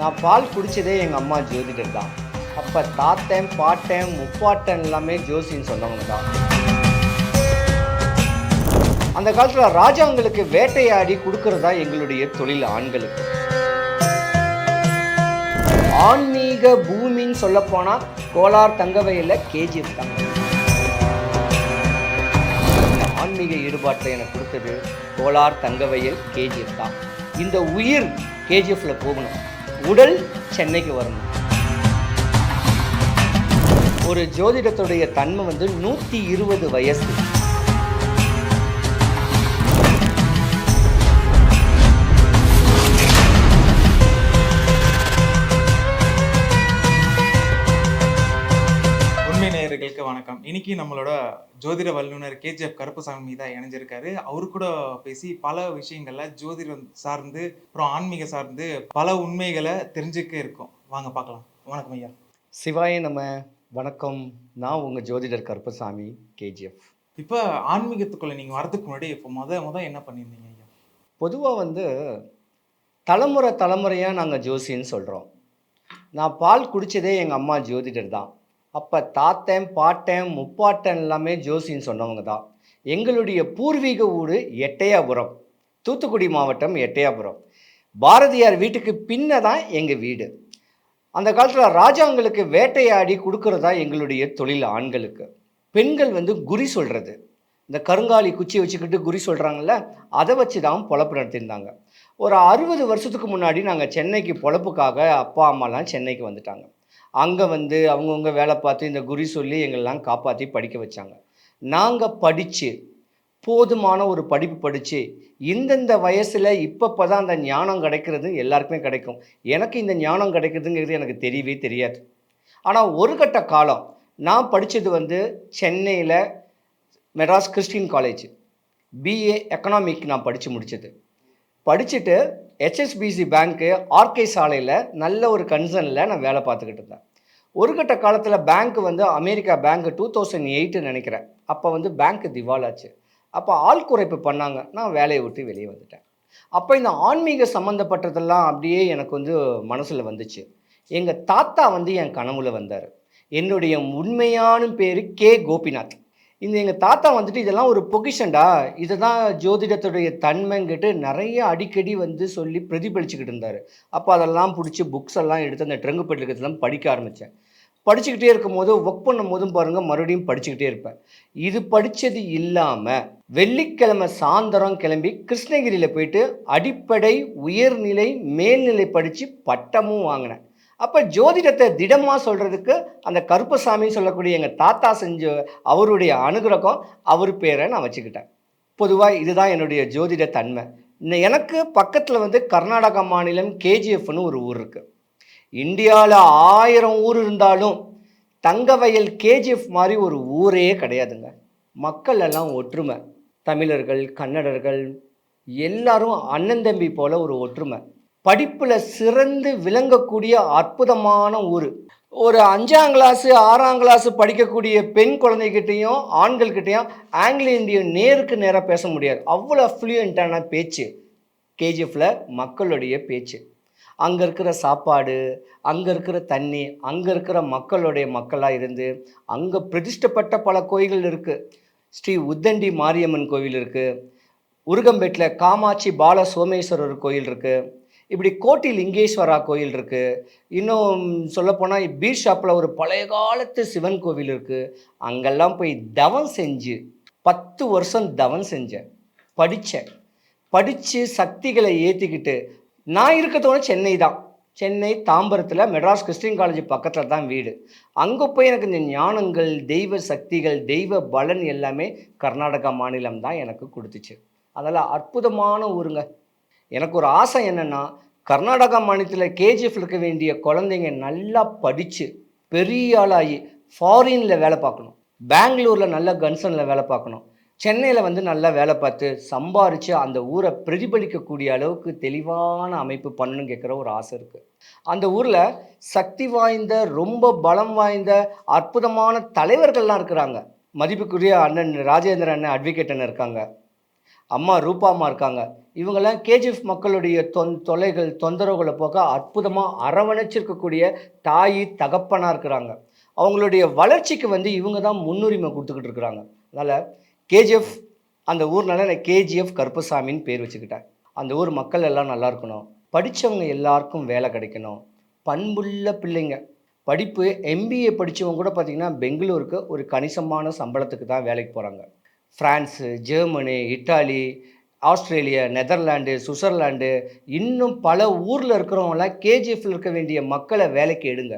நான் பால் குடிச்சதே எங்கள் அம்மா ஜோதிடர் தான். அப்போ தாத்தன், பாட்டன், முப்பாட்டன் எல்லாமே ஜோசின்னு சொன்னவங்க தான். அந்த காலத்தில் ராஜாங்களுக்கு வேட்டையாடி கொடுக்கறதா எங்களுடைய தொழில் ஆண்களுக்கு. ஆன்மீக பூமின்னு சொல்லப்போனால் கோலார் தங்கவயலில் கேஜிஎஃப் தான். ஆன்மீக ஈடுபாட்டை எனக்கு கொடுத்தது கோலார் தங்கவயல் கேஜிஎஃப் தான். இந்த உயிர் கேஜிஎஃப்ல போகணும், உடல் சென்னைக்கு வரணும். ஒரு ஜோதிடத்துடைய தன்மை 120 வயசு. நேயர்களுக்கு வணக்கம். இன்னைக்கு நம்மளோட ஜோதிட வல்லுநர் கேஜிஎஃப் கருப்பசாமி தான் இணைஞ்சிருக்காரு. அவரு கூட பேசி பல விஷயங்கள்ல ஜோதிடம் சார்ந்து அப்புறம் ஆன்மீக சார்ந்து பல உண்மைகளை தெரிஞ்சுக்க இருக்கோம். வாங்க பார்க்கலாம். வணக்கம் ஐயா. சிவாய நம்ம வணக்கம். நான் உங்க ஜோதிடர் கருப்பசாமி கேஜிஎஃப். இப்போ ஆன்மீகத்துக்குள்ள நீங்க வரதுக்கு முன்னாடி இப்போ முத என்ன பண்ணியிருந்தீங்க ஐயா? பொதுவாக தலைமுறையாக நாங்கள் ஜோசின்னு சொல்கிறோம். நான் பால் குடித்ததே எங்கள் அம்மா ஜோதிடர் தான். அப்போ தாத்தன், பாட்டன், முப்பாட்டன் எல்லாமே ஜோசின்னு சொன்னவங்க தான். எங்களுடைய பூர்வீக ஊர் எட்டயாபுரம், தூத்துக்குடி மாவட்டம் எட்டயாபுரம். பாரதியார் வீட்டுக்கு பின்ன தான் எங்கள் வீடு. அந்த காலத்தில் ராஜாங்களுக்கு வேட்டையாடி கொடுக்கறதா எங்களுடைய தொழில் ஆண்களுக்கு. பெண்கள் குறி சொல்கிறது, இந்த கருங்காலி குச்சி வச்சுக்கிட்டு குறி சொல்கிறாங்கல்ல, அதை வச்சு தான் பொழப்பு நடத்தியிருந்தாங்க. ஒரு 60 வருஷத்துக்கு முன்னாடி நாங்கள் சென்னைக்கு பொழப்புக்காக அப்பா அம்மாலாம் சென்னைக்கு வந்துட்டாங்க. அங்கே அவங்கவுங்க வேலை பார்த்து இந்த குறி சொல்லி எங்களெலாம் காப்பாற்றி படிக்க வச்சாங்க. நாங்கள் படித்து போதுமான ஒரு படிப்பு படித்து இந்தந்த வயசில் இப்போ தான் அந்த ஞானம் கிடைக்கிறது எல்லாருக்குமே கிடைக்கும். எனக்கு இந்த ஞானம் கிடைக்கிறதுங்கிறது எனக்கு தெரியவே தெரியாது. ஆனால் ஒரு கட்ட காலம் நான் படித்தது சென்னையில் Madras Christian college BA economic நான் படித்து முடித்தது. படிச்சுட்டு ஹெச்எஸ்பிசி பேங்க்கு ஆர்கே சாலையில் நல்ல ஒரு கன்சர்னில் நான் வேலை பார்த்துக்கிட்டு இருந்தேன். ஒரு கட்ட காலத்தில் பேங்க்கு அமெரிக்கா பேங்க்கு 2008 நினைக்கிறேன். அப்போ பேங்க்கு திவாலாச்சு. அப்போ ஆள் குறைப்பு பண்ணாங்க. நான் வேலையை விட்டு வெளியே வந்துட்டேன். அப்போ இந்த ஆன்மீக சம்மந்தப்பட்டதெல்லாம் அப்படியே எனக்கு மனசில் வந்துச்சு. எங்கள் தாத்தா என் கனவுல வந்தார். என்னுடைய உண்மையான பேர் கே கோபிநாத். எங்கள் தாத்தா இதெல்லாம் ஒரு பொக்கிஷன்டா, இதை தான் ஜோதிடத்துடைய தன்மைங்கிட்டு நிறைய அடிக்கடி சொல்லி பிரதிபலிச்சுக்கிட்டு இருந்தார். அப்போ அதெல்லாம் பிடிச்சி புக்ஸ் எல்லாம் எடுத்து அந்த ட்ரங்கு பெட்டிலாம் படிக்க ஆரம்பித்தேன். படிச்சுக்கிட்டே இருக்கும்போது ஒர்க் பண்ணும் போதும் பாருங்கள், மறுபடியும் படிச்சுக்கிட்டே இருப்பேன். இது படித்தது இல்லாமல் வெள்ளிக்கிழமை சாயந்தரம் கிளம்பி கிருஷ்ணகிரியில் போயிட்டு அடிப்படை, உயர்நிலை, மேல்நிலை படித்து பட்டமும் வாங்கினேன். அப்போ ஜோதிடத்தை திடமாக சொல்கிறதுக்கு அந்த கருப்பசாமின்னு சொல்லக்கூடிய எங்கள் தாத்தா செஞ்ச அவருடைய அனுகிரகம், அவர் பேரை நான் வச்சுக்கிட்டேன். பொதுவாக இதுதான் என்னுடைய ஜோதிட தன்மை. எனக்கு பக்கத்தில் கர்நாடகா மாநிலம் கேஜிஎஃப்னு ஒரு ஊர் இருக்குது. இந்தியாவில் 1000 ஊர் இருந்தாலும் தங்கவயல் கேஜிஎஃப் மாதிரி ஒரு ஊரே கிடையாதுங்க. மக்கள் எல்லாம் ஒற்றுமை. தமிழர்கள், கன்னடர்கள் எல்லாரும் அண்ணன் தம்பி போல் ஒரு ஒற்றுமை. படிப்பில் சிறந்து விளங்கக்கூடிய அற்புதமான ஊர். ஒரு 5ஆம் கிளாஸு 6ஆம் கிளாஸு படிக்கக்கூடிய பெண் குழந்தைகிட்டையும் ஆண்கள்கிட்டையும் ஆங்கில இந்திய நேருக்கு நேராக பேச முடியாது. அவ்வளோ ஃப்ளூயண்ட்டான பேச்சு கேஜிஎஃப்பில் மக்களுடைய பேச்சு. அங்கே இருக்கிற சாப்பாடு, அங்கே இருக்கிற தண்ணி, அங்கே இருக்கிற மக்களுடைய மக்களாக இருந்து அங்கே பிரதிஷ்டப்பட்ட பல கோயில்கள் இருக்குது. ஸ்ரீ உத்தண்டி மாரியம்மன் கோவில் இருக்குது. உருகம்பேட்டில் காமாட்சி பால சோமேஸ்வரர் கோயில் இருக்குது. இப்படி கோட்டி லிங்கேஸ்வரா கோயில் இருக்குது. இன்னும் சொல்லப்போனால் பீர் ஷாப்பில் ஒரு பழைய காலத்து சிவன் கோவில் இருக்குது. அங்கெல்லாம் போய் தவம் செஞ்சு 10 வருஷம் தவம் செஞ்சேன், படித்து சக்திகளை ஏற்றிக்கிட்டு நான் இருக்கத்தோட சென்னை தான். சென்னை தாம்பரத்தில் மெட்ராஸ் கிறிஸ்டின் காலேஜ் பக்கத்தில் தான் வீடு. அங்கே போய் எனக்கு இந்த ஞானங்கள், தெய்வ சக்திகள், தெய்வ பலன் எல்லாமே கர்நாடகா மாநிலம் தான் எனக்கு கொடுத்துச்சு. அதெல்லாம் அற்புதமான ஊருங்க. எனக்கு ஒரு ஆசை என்னென்னா, கர்நாடகா மாநிலத்தில் கேஜிஎஃப் இருக்க வேண்டிய குழந்தைங்க நல்லா படித்து பெரிய ஆளாகி ஃபாரினில் வேலை பார்க்கணும், பெங்களூரில் நல்ல கன்சர்னில் வேலை பார்க்கணும், சென்னையில் நல்லா வேலை பார்த்து சம்பாரித்து அந்த ஊரை பிரதிபலிக்கக்கூடிய அளவுக்கு தெளிவான அமைப்பு பண்ணணும்னு கேட்குற ஒரு ஆசை இருக்குது. அந்த ஊரில் சக்தி வாய்ந்த, ரொம்ப பலம் வாய்ந்த அற்புதமான தலைவர்கள்லாம் இருக்கிறாங்க. மதிப்புக்குரிய அண்ணன் ராஜேந்திர அண்ணன் அட்வொகேட் அண்ணன் இருக்காங்க. அம்மா ரூபாம்மா இருக்காங்க. இவங்கெல்லாம் கேஜிஎஃப் மக்களுடைய தொல்லைகள், தொந்தரவுகள போக்க அற்புதமா அரவணைச்சிருக்கக்கூடிய தாயி, தகப்பனா இருக்கிறாங்க. அவங்களுடைய வளர்ச்சிக்கு வந்து இவங்க தான் முன்னுரிமை குடுத்துக்கிட்டு இருக்கிறாங்க. அதனால கேஜிஎஃப் அந்த ஊர்னால நான் கேஜிஎஃப் கருப்பசாமின்னு பேர் வச்சுக்கிட்டேன். அந்த ஊர் மக்கள் எல்லாம் நல்லா இருக்கணும். படிச்சவங்க எல்லாருக்கும் வேலை கிடைக்கணும். பண்புள்ள பிள்ளைங்க. படிப்பு எம்பிஏ படிச்சவங்க கூட பார்த்தீங்கன்னா, பெங்களூருக்கு ஒரு கணிசமான சம்பளத்துக்கு தான் வேலைக்கு போறாங்க. France, Germany, Italy, Australia, Netherlands, Switzerland இன்னும் பல ஊர்ல இருக்கிறவங்கலாம் கேஜிஎஃப்ல இருக்க வேண்டிய மக்கள வேலைக்கு எடுங்க.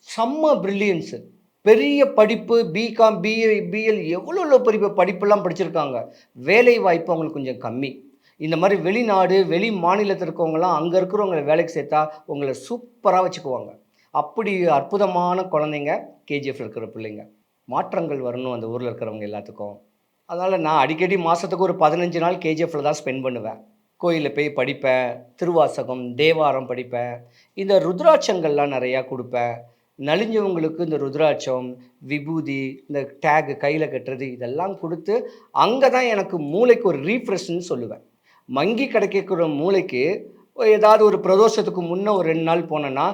செம்ம பிரில்லியன்ஸு. பெரிய படிப்பு பிகாம், பிஏ, பிஎல் எவ்வளோ பெரிய படிப்பெல்லாம் படிச்சிருக்காங்க. வேலை வாய்ப்பு அவங்களுக்கு கொஞ்சம் கம்மி. இந்த மாதிரி வெளிநாடு, வெளி மாநிலத்தில இருக்கவங்கலாம் அங்க இருக்கிறவங்கள வேலைக்கு சேர்த்தா உங்கள சூப்பரா வச்சுக்குவாங்க. அப்படி அற்புதமான குழந்தைங்க கேஜிஎஃப்ல இருக்கிற பிள்ளைங்க. மாற்றங்கள் வரணும் அந்த ஊர்ல இருக்கிறவங்க எல்லாத்துக்கும். அதனால நான் அடிக்கடி மாசத்துக்கு ஒரு 15 நாள் கேஜிஎஃப்ல தான் ஸ்பெண்ட் பண்ணுவேன். கோயில்ல போய் படிப்பேன். திருவாசகம், தேவாரம் படிப்பேன். இந்த ருத்ராட்சங்கள்லாம் நிறையா குடுப்பேன். நலிஞ்சவங்களுக்கு இந்த ருத்ராட்சம், விபூதி, இந்த டேக் கையில கட்டுறது இதெல்லாம் குடுத்து, அங்க தான் எனக்கு மூளைக்கு ஒரு ரீஃப்ரெஷ்ன்னு சொல்லுவேன். மங்கி கிடைக்கக்கூடிய மூளைக்கு ஏதாவது ஒரு பிரதோஷத்துக்கு முன்ன ஒரு 2 நாள் போனேன்னா,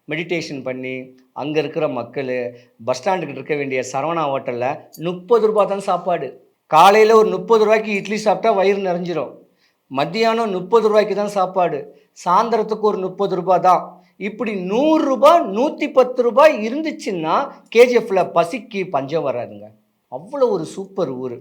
மெடிடேஷன் பண்ணி, அங்க இருக்கிற மக்களு, பஸ் ஸ்டாண்டுக்கிட்ட இருக்க வேண்டிய சரவணா ஹோட்டல்ல ரூ. 30 தான் சாப்பாடு. காலையில ஒரு ரூ. 30க்கு இட்லி சாப்பிட்டா வயிறு நிறைஞ்சிரும். மத்தியானம் ரூ. 30 தான் சாப்பாடு. சாயந்தரத்துக்கு ஒரு ரூ. 30 தான். இப்படி ரூ. 100 ரூ. 110 இருந்துச்சுன்னா, கேஜிஎஃப்ல பசிக்கு பஞ்சம் வராதுங்க. அவ்வளோ ஒரு சூப்பர் ஊரு.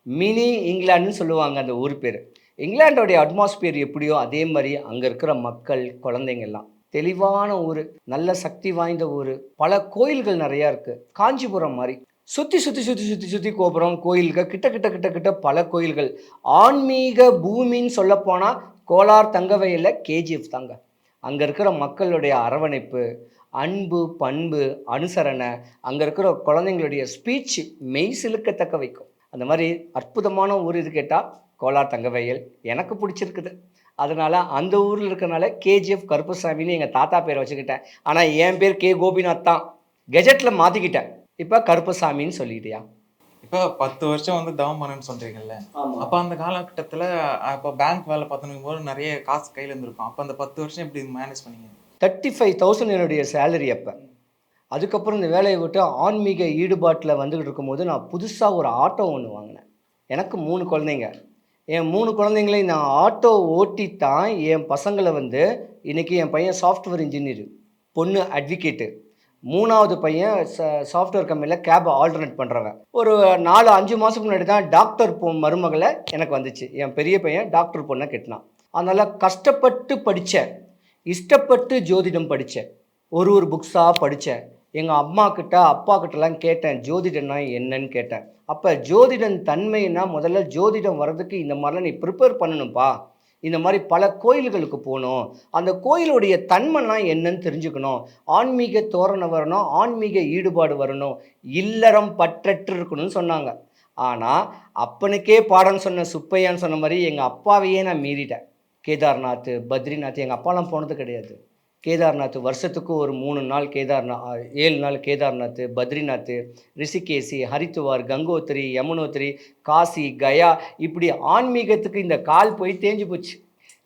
மினி இங்கிலாந்துன்னு சொல்லுவாங்க அந்த ஊர் பேரு. இங்கிலாண்டோடைய அட்மாஸ்பியர் எப்படியோ அதே மாரி அங்க இருக்கிற மக்கள், குழந்தைங்கலாம். தெளிவான ஊரு. நல்ல சக்தி வாய்ந்த ஊரு. பல கோயில்கள் நெறையா இருக்கு. காஞ்சிபுரம் மாரி. சுத்தி கோபுரம், கோயில்கள் கிட்ட பல கோயில்கள். ஆன்மீக பூமின்னு சொல்லப்போனா கோலார் தங்கவயல்ல கேஜிஎஃப் தாங்க. அங்க இருக்கிற மக்களுடைய அரவணைப்பு, அன்பு, பண்பு, அனுசரணை, அங்க இருக்கிற குழந்தைங்களுடைய ஸ்பீச் மெய் சிலுக்கத்தக்க வைக்கும். அந்த மாரி அற்புதமான ஊர் எது கேட்டா, கோலார் தங்கவயல். எனக்கு பிடிச்சிருக்குது. அதனால அந்த ஊர்ல இருக்கனால கேஜிஎஃப் கருப்பசாமின்னு எங்க தாத்தா பேர வச்சுக்கிட்டேன். ஆனா என் பேர் கே. கோபிநாத் தான். கெஜெட்ல மாத்திக்கிட்டேன். இப்ப கருப்பசாமின்னு சொல்லிட்டியா? இப்போ 10 வருஷம் வந்து தவம் பண்ணேன்னு சொல்றீங்கல்ல. ஆமா. அப்ப அந்த காலகட்டத்துல அப்ப பேங்க் வேலை பார்த்துன்னுக்கும்போது நெறைய காசு கையில இருந்திருக்கும். அப்ப அந்த 10 வருஷம் எப்படி மேனேஜ் பண்ணீங்க? 35,000 என்னுடைய சேலரி அப்ப. அதுக்கப்புறம் இந்த வேலையை விட்டு ஆன்மீக ஈடுபாட்டில் வந்துகிட்டு இருக்கும்போது நான் புதுசாக ஒரு ஆட்டோ ஒன்று வாங்கினேன். எனக்கு 3 குழந்தைங்க. என் 3 குழந்தைங்களையும் நான் ஆட்டோ ஓட்டி தான் என் பசங்களை வந்து இன்னைக்கு என் பையன் சாஃப்ட்வேர் இன்ஜினியர், பொண்ணு அட்வொகேட்டு, 3வது பையன் சாஃப்ட்வேர் கம்பெனியில் கேப் ஆல்டர்னேட் பண்ணுறவன். ஒரு 4-5 மாதத்துக்கு முன்னாடி தான் டாக்டர் மருமகளை எனக்கு வந்துச்சு. என் பெரிய பையன் டாக்டர் பொண்ணை கட்டினான். அதனால் கஷ்டப்பட்டு படித்தேன், இஷ்டப்பட்டு ஜோதிடம் படித்தேன், ஒரு புக்ஸாக படித்தேன். எங்கள் அம்மா கிட்ட அப்பா கிட்டலாம் கேட்டேன், ஜோதிடம்னா என்னன்னு கேட்டேன். அப்போ ஜோதிடம் தன்மைன்னா முதல்ல ஜோதிடம் வர்றதுக்கு இந்த மாதிரிலாம் நீ ப்ரிப்பேர் பண்ணணும்ப்பா, இந்த மாதிரி பல கோயில்களுக்கு போகணும், அந்த கோயிலுடைய தன்மைனா என்னன்னு தெரிஞ்சுக்கணும், ஆன்மீக தோரணம் வரணும், ஆன்மீக ஈடுபாடு வரணும், இல்லறம் பற்றற்று இருக்கணும்னு சொன்னாங்க. ஆனால் அப்பனுக்கே பாடம் சொன்ன சுப்பையான்னு சொன்ன மாதிரி எங்கள் அப்பாவையே நான் மீறிட்டேன். கேதார்நாத், பத்ரிநாத், எங்கள் அப்பாலாம் போனது கிடையாது. கேதார்நாத் வருஷத்துக்கு ஒரு 3 நாள் 7 நாள் கேதார்நாத், பத்ரிநாத், ரிஷிகேசி, ஹரித்துவார், கங்கோத்திரி, யமுனோத்திரி, காசி, கயா, இப்படி ஆன்மீகத்துக்கு இந்த கால் போய் தேஞ்சு போச்சு.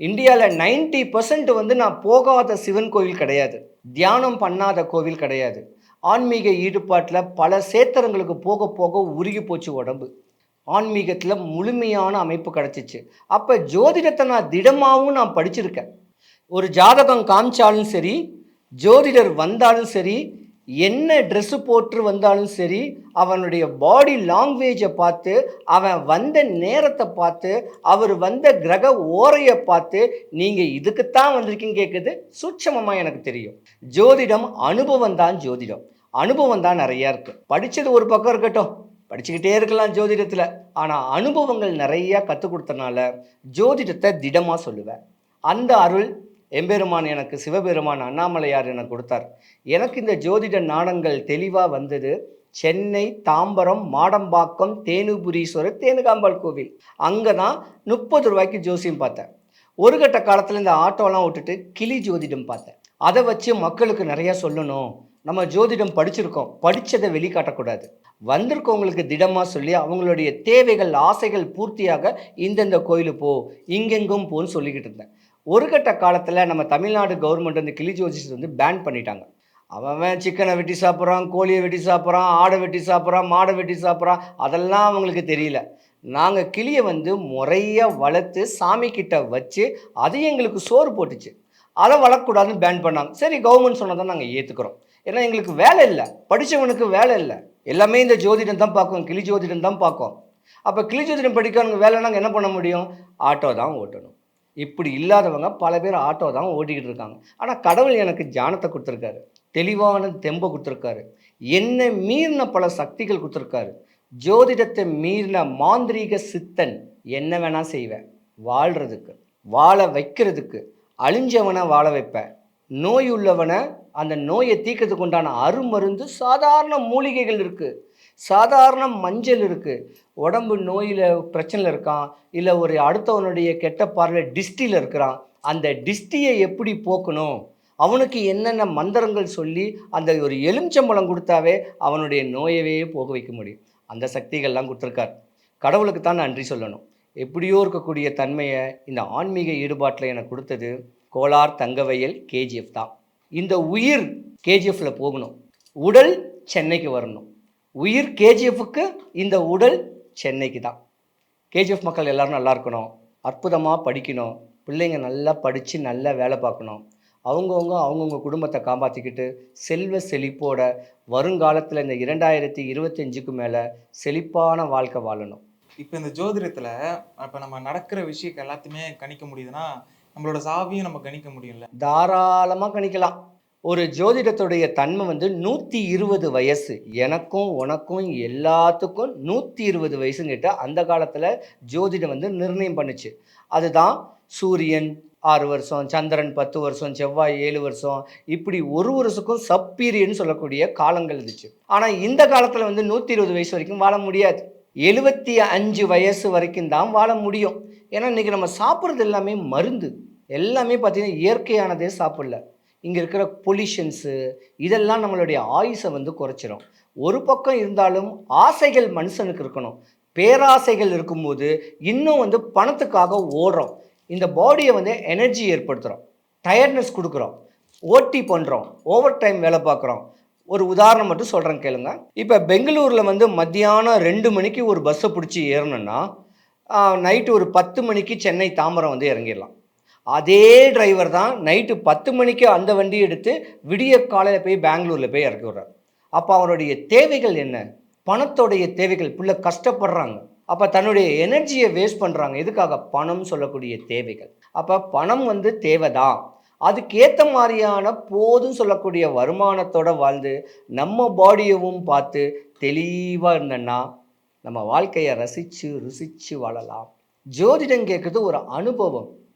இந்தியாவில் 90% வந்து நான் போகாத சிவன் கோவில் கிடையாது, தியானம் பண்ணாத கோவில் கிடையாது. ஆன்மீக ஈடுபாட்டில் பல சேத்திரங்களுக்கு போக போக உருகி போச்சு உடம்பு. ஆன்மீகத்தில் முழுமையான அமைப்பு கிடச்சிச்சு. அப்போ ஜோதிடத்தை நான் திடமாகவும் நான் படிச்சிருக்கேன். ஒரு ஜாதகம் காமிச்சாலும் சரி, ஜோதிடர் வந்தாலும் சரி, என்ன ட்ரெஸ்ஸு போட்டு வந்தாலும் சரி, அவனுடைய பாடி லாங்குவேஜை பார்த்து, அவன் வந்த நேரத்தை பார்த்து, அவர் வந்த கிரக ஓரையை பார்த்து, நீங்கள் இதுக்குத்தான் வந்திருக்கீங்க கேட்குது சூட்சமமாக எனக்கு தெரியும். ஜோதிடம் அனுபவம் தான் ஜோதிடம். அனுபவம் தான் நிறையா இருக்குது. படித்தது ஒரு பக்கம் இருக்கட்டும், படிச்சுக்கிட்டே இருக்கலாம் ஜோதிடத்தில். ஆனால் அனுபவங்கள் நிறையா கற்றுக் கொடுத்தனால ஜோதிடத்தை திடமாக சொல்லுவேன். அந்த அருள் எம்பெருமான் எனக்கு, சிவபெருமான் அண்ணாமலையார் எனக்கு கொடுத்தார். எனக்கு இந்த ஜோதிட நாடங்கள் தெளிவாக வந்தது சென்னை, தாம்பரம், மாடம்பாக்கம், தேனுபுரீஸ்வரர், தேனுகாம்பாள் கோவில். அங்கே தான் 30 ரூபாய்க்கு ஜோசியம் பார்த்தேன். ஒரு கட்ட காலத்தில் இந்த ஆட்டோலாம் விட்டுட்டு கிளி ஜோதிடம் பார்த்தேன். அதை வச்சு மக்களுக்கு நிறையா சொல்லணும், நம்ம ஜோதிடம் படிச்சிருக்கோம், படித்ததை வெளிக்காட்டக்கூடாது. வந்திருக்கவங்களுக்கு திடமாக சொல்லி அவங்களுடைய தேவைகள் ஆசைகள் பூர்த்தியாக இந்தந்த கோயிலுக்கு போ, இங்கெங்கும் போன்னு சொல்லிக்கிட்டு இருந்தேன். ஒரு கட்ட காலத்தில் நம்ம தமிழ்நாடு கவர்மெண்ட் அந்த கிளி ஜோதிஷத்தை வந்து பேன் பண்ணிட்டாங்க. அவன் சிக்கனை வெட்டி சாப்பிட்றான், கோழியை வெட்டி சாப்பிட்றான், ஆடை வெட்டி சாப்பிட்றான், மாடை வெட்டி சாப்பிட்றான், அதெல்லாம் அவங்களுக்கு தெரியல. நாங்கள் கிளியை வந்து முறையாக வளர்த்து சாமி கிட்ட வச்சு அதையும் எங்களுக்கு சோறு போட்டுச்சு. அதை வளர்க்கக்கூடாதுன்னு பேன் பண்ணாங்க. சரி, கவர்மெண்ட் சொன்னதை நாங்கள் ஏற்றுக்கிறோம். ஏன்னா எங்களுக்கு வேலை இல்லை, படித்தவனுக்கு வேலை இல்லை. எல்லாமே இந்த ஜோதிடம் தான் பார்க்கும், கிளி ஜோதிடம் தான் பார்க்கும். அப்போ கிளி ஜோதிடம் படிக்கிறவங்க வேலைன்னா என்ன பண்ண முடியும்? ஆட்டோ தான் ஓட்டணும். இப்படி இல்லாதவங்க பல பேர் ஆட்டோ தான் ஓட்டிக்கிட்டு இருக்காங்க. ஆனால் கடவுள் எனக்கு ஞானத்தை கொடுத்துருக்காரு, தெளிவான தெம்பை கொடுத்துருக்காரு, என்னை மீறின பல சக்திகள் கொடுத்துருக்காரு. ஜோதிடத்தை மீறின மாந்திரீக சித்தன் என்ன வேணா செய்வேன், வாழ்கிறதுக்கு, வாழ வைக்கிறதுக்கு. அழிஞ்சவனை வாழ வைப்பேன், நோய் உள்ளவனை அந்த நோயை தீர்க்கிறதுக்கு உண்டான அருமருந்து சாதாரண மூலிகைகள் இருக்குது, சாதாரண மஞ்சள் இருக்குது. உடம்பு நோயில் பிரச்சனையில் இருக்கான், இல்லை ஒரு அடுத்தவனுடைய கெட்ட பார்வையில் டிஸ்டியில் இருக்கிறான், அந்த டிஸ்டியை எப்படி போக்கணும், அவனுக்கு என்னென்ன மந்திரங்கள் சொல்லி அந்த ஒரு எலுமிச்சம்பழம் கொடுத்தாவே அவனுடைய நோயவே போக வைக்க முடியும். அந்த சக்திகள்லாம் கொடுத்துருக்கார். கடவுளுக்கு தான் நன்றி சொல்லணும். எப்படியோ இருக்கக்கூடிய தன்மையை இந்த ஆன்மீக ஈடுபாட்டில் எனக்கு கொடுத்தது கோலார் தங்கவயல் கேஜிஎஃப் தான். இந்த உயிர் கேஜிஎஃப்பில் போகணும், உடல் சென்னைக்கு வரணும். உயிர் கேஜிஎஃப்க்கு, இந்த உடல் சென்னைக்கு தான். கேஜிஎஃப் மக்கள் எல்லோரும் நல்லா இருக்கணும், அற்புதமாக படிக்கணும், பிள்ளைங்க நல்லா படித்து நல்லா வேலை பார்க்கணும், அவங்கவுங்க குடும்பத்தை காப்பாற்றிக்கிட்டு செல்வ செழிப்போட வருங்காலத்தில் இந்த 2025க்கு மேலே செழிப்பான வாழ்க்கை வாழணும். இப்போ இந்த ஜோதிடத்தில் இப்போ நம்ம நடக்கிற விஷயம் எல்லாத்தையுமே கணிக்க முடியுதுன்னா நம்மளோட சாவியும் நம்ம கணிக்க முடியும்ல? தாராளமாக கணிக்கலாம். ஒரு ஜோதிடத்துடைய தன்மை வந்து 120 வயசு. எனக்கும் உனக்கும் எல்லாத்துக்கும் 120 வயசுங்கிட்ட அந்த காலத்தில் ஜோதிடம் வந்து நிர்ணயம் பண்ணுச்சு. அதுதான் சூரியன் 6 வருஷம், சந்திரன் 10 வருஷம், செவ்வாய் 7 வருஷம், இப்படி ஒரு வருஷத்துக்கும் சப் பீரியட்னு சொல்லக்கூடிய காலங்கள் இருந்துச்சு. ஆனால் இந்த காலத்தில் வந்து 120 வயசு வரைக்கும் வாழ முடியாது, 75 வயசு வரைக்கும் தான் வாழ முடியும். ஏன்னா இன்றைக்கி நம்ம சாப்பிட்றது எல்லாமே மருந்து, எல்லாமே பார்த்திங்கன்னா இயற்கையானதே சாப்பிடல. இங்கே இருக்கிற பொல்யூஷன்ஸு இதெல்லாம் நம்மளுடைய ஆயுசை வந்து குறைச்சிரும். ஒரு பக்கம் இருந்தாலும் ஆசைகள் மனுஷனுக்கு இருக்கணும். பேராசைகள் இருக்கும்போது இன்னும் வந்து பணத்துக்காக ஓடுறோம். இந்த பாடியை வந்து எனர்ஜி ஏற்படுத்துகிறோம், டயர்ட்னஸ் கொடுக்குறோம், ஓட்டி பண்ணுறோம், ஓவர் டைம் வேலை பார்க்குறோம். ஒரு உதாரணம் மட்டும் சொல்கிறேன் கேளுங்க. இப்போ பெங்களூரில் வந்து மத்தியானம் 2 மணிக்கு ஒரு பஸ்ஸை பிடிச்சி ஏறணுன்னா நைட்டு ஒரு 10 மணிக்கு சென்னை தாம்பரம் வந்து இறங்கிடலாம். அதே டிரைவர் தான் நைட்டு 10 மணிக்கு அந்த வண்டி எடுத்து விடிய காலையில் போய் பெங்களூரில் போய் இறக்கி விட்றாரு. அப்போ அவருடைய தேவைகள் என்ன? பணத்தோடைய தேவைகள். பிள்ளை கஷ்டப்படுறாங்க, அப்போ தன்னுடைய எனர்ஜியை வேஸ்ட் பண்ணுறாங்க. எதுக்காக? பணம் சொல்லக்கூடிய தேவைகள். அப்போ பணம் வந்து தேவைதான், அதுக்கேற்ற மாதிரியான போதும் சொல்லக்கூடிய வருமானத்தோடு வாழ்ந்து நம்ம பாடியவும் பார்த்து தெளிவாக இருந்தோன்னா நம்ம வாழ்க்கையை ரசித்து ருசித்து வாழலாம். ஜோதிடம் கேட்குறது ஒரு அனுபவம்.